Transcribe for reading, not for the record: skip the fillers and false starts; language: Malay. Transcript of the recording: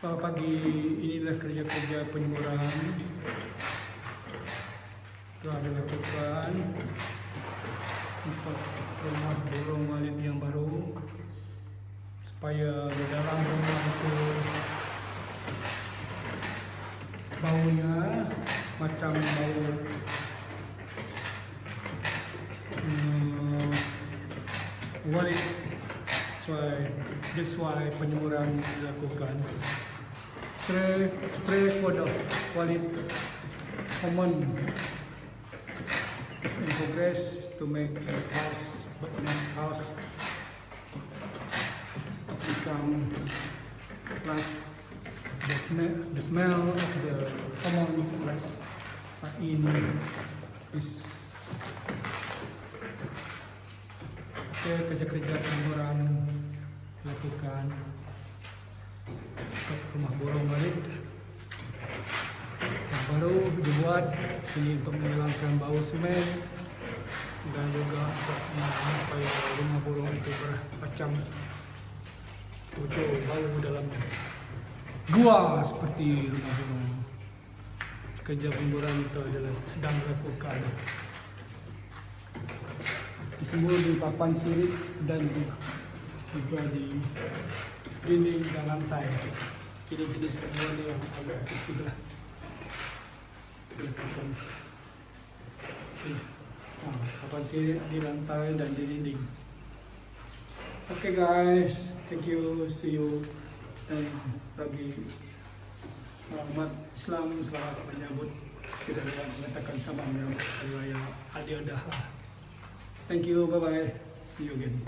Selamat pagi, inilah kerja-kerja penyemuran telah dilakukan untuk rumah burung walit yang baru supaya di dalam rumah itu baunya macam bau walit. That's why penyemuran dilakukan. Spray for the walit common is in progress to make this house become like the smell of the common like in this. Kerja-kerja penyemuran dilakukan untuk rumah burung walit yang baru dibuat ini untuk menghilangkan bau semen dan juga untuk supaya rumah burung itu bermacam bau dalam gua seperti rumah burung. Kerja penyemuran itu adalah sedang dilakukan semua di papan sirip dan juga di dinding dan lantai. Ini jenis penyemuran yang agak sudah dilakukan. Papan sirip di lantai dan di dinding. Okay guys, thank you, see you. Dan bagi umat Islam, selamat menyambut kita dengan mengatakan salam menyambut hari raya Adil Adha. Thank you, bye bye, see you again.